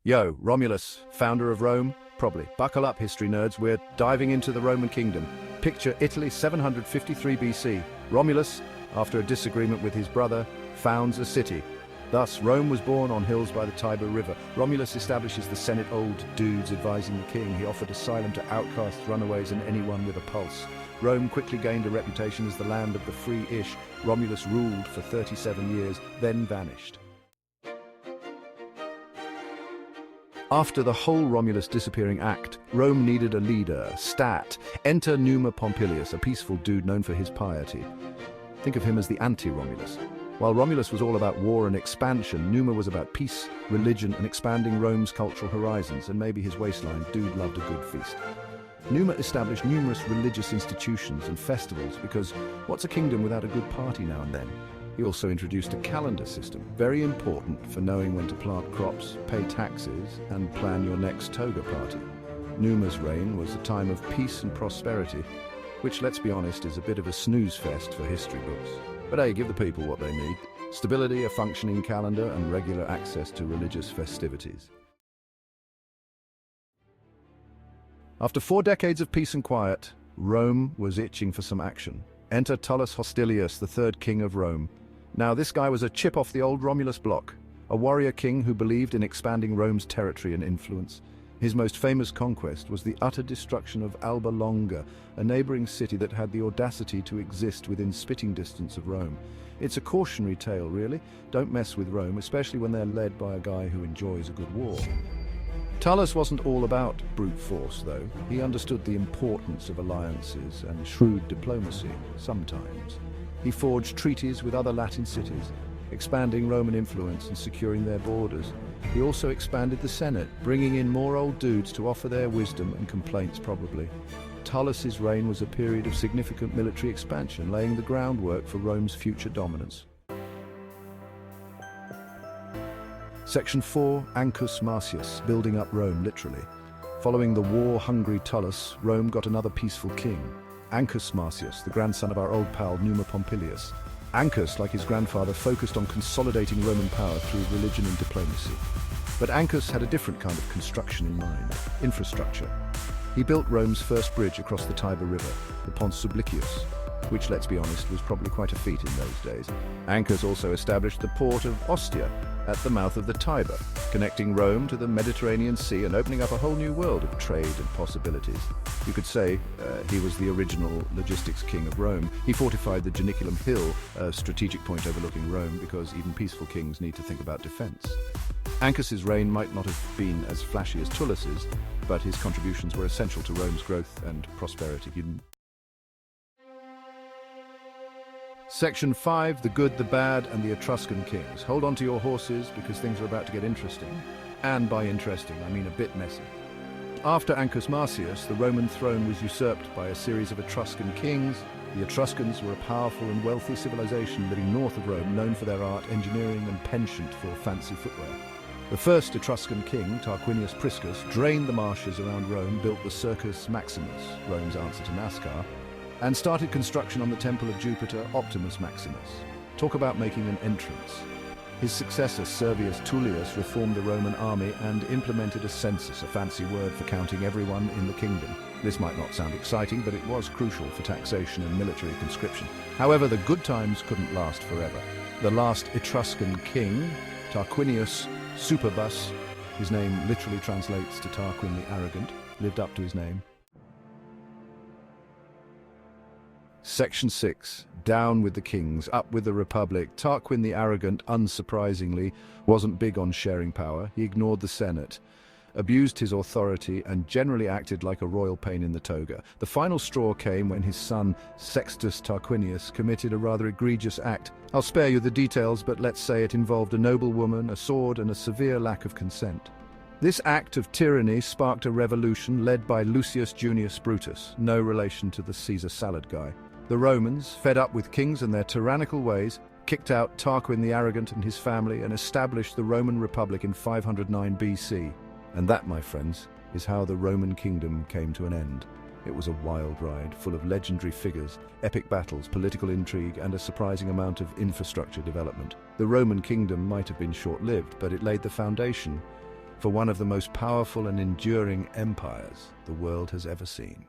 Yo, Romulus, founder of Rome? Probably. Buckle up, history nerds, we're diving into the Roman kingdom. Picture Italy 753 BC. Romulus, after a disagreement with his brother, founds a city. Thus, Rome was born on hills by the Tiber River. Romulus establishes the Senate, old dudes advising the king. He offered asylum to outcasts, runaways, and anyone with a pulse. Rome quickly gained a reputation as the land of the free-ish. Romulus ruled for 37 years, then vanished. After the whole Romulus disappearing act, Rome needed a leader, stat. Enter Numa Pompilius, a peaceful dude known for his piety. Think of him as the anti-Romulus. While Romulus was all about war and expansion, Numa was about peace, religion, and expanding Rome's cultural horizons, and maybe his waistline. Dude loved a good feast. Numa established numerous religious institutions and festivals because what's a kingdom without a good party now and then? He also introduced a calendar system, very important for knowing when to plant crops, pay taxes, and plan your next toga party. Numa's reign was a time of peace and prosperity, which, let's be honest, is a bit of a snooze fest for history books. But hey, give the people what they need: stability, a functioning calendar, and regular access to religious festivities. After 4 decades of peace and quiet, Rome was itching for some action. Enter Tullus Hostilius, the third king of Rome. Now, this guy was a chip off the old Romulus block, a warrior king who believed in expanding Rome's territory and influence. His most famous conquest was the utter destruction of Alba Longa, a neighboring city that had the audacity to exist within spitting distance of Rome. It's a cautionary tale, really. Don't mess with Rome, especially when they're led by a guy who enjoys a good war. Tullus wasn't all about brute force, though. He understood the importance of alliances and shrewd diplomacy, sometimes. He forged treaties with other Latin cities, expanding Roman influence and securing their borders. He also expanded the Senate, bringing in more old dudes to offer their wisdom and complaints, probably. Tullus's reign was a period of significant military expansion, laying the groundwork for Rome's future dominance. Section 4, Ancus Marcius, building up Rome, literally. Following the war-hungry Tullus, Rome got another peaceful king, Ancus Marcius, the grandson of our old pal Numa Pompilius. Ancus, like his grandfather, focused on consolidating Roman power through religion and diplomacy. But Ancus had a different kind of construction in mind: infrastructure. He built Rome's first bridge across the Tiber River, the Pons Sublicius, which, let's be honest, was probably quite a feat in those days. Ancus also established the port of Ostia at the mouth of the Tiber, connecting Rome to the Mediterranean Sea and opening up a whole new world of trade and possibilities. You could say he was the original logistics king of Rome. He fortified the Janiculum Hill, a strategic point overlooking Rome, because even peaceful kings need to think about defense. Ancus's reign might not have been as flashy as Tullus's, but his contributions were essential to Rome's growth and prosperity. Section 5, the good, the bad, and the Etruscan kings. Hold on to your horses, because things are about to get interesting. And by interesting, I mean a bit messy. After Ancus Marcius, the Roman throne was usurped by a series of Etruscan kings. The Etruscans were a powerful and wealthy civilization living north of Rome, known for their art, engineering, and penchant for fancy footwear. The first Etruscan king, Tarquinius Priscus, drained the marshes around Rome, built the Circus Maximus, Rome's answer to NASCAR, and started construction on the temple of Jupiter, Optimus Maximus. Talk about making an entrance. His successor, Servius Tullius, reformed the Roman army and implemented a census, a fancy word for counting everyone in the kingdom. This might not sound exciting, but it was crucial for taxation and military conscription. However, the good times couldn't last forever. The last Etruscan king, Tarquinius Superbus, his name literally translates to Tarquin the Arrogant, lived up to his name. Section 6, down with the kings, up with the republic. Tarquin the Arrogant, unsurprisingly, wasn't big on sharing power. He ignored the Senate, abused his authority, and generally acted like a royal pain in the toga. The final straw came when his son, Sextus Tarquinius, committed a rather egregious act. I'll spare you the details, but let's say it involved a noblewoman, a sword, and a severe lack of consent. This act of tyranny sparked a revolution led by Lucius Junius Brutus, no relation to the Caesar salad guy. The Romans, fed up with kings and their tyrannical ways, kicked out Tarquin the Arrogant and his family and established the Roman Republic in 509 BC. And that, my friends, is how the Roman kingdom came to an end. It was a wild ride, full of legendary figures, epic battles, political intrigue, and a surprising amount of infrastructure development. The Roman kingdom might have been short-lived, but it laid the foundation for one of the most powerful and enduring empires the world has ever seen.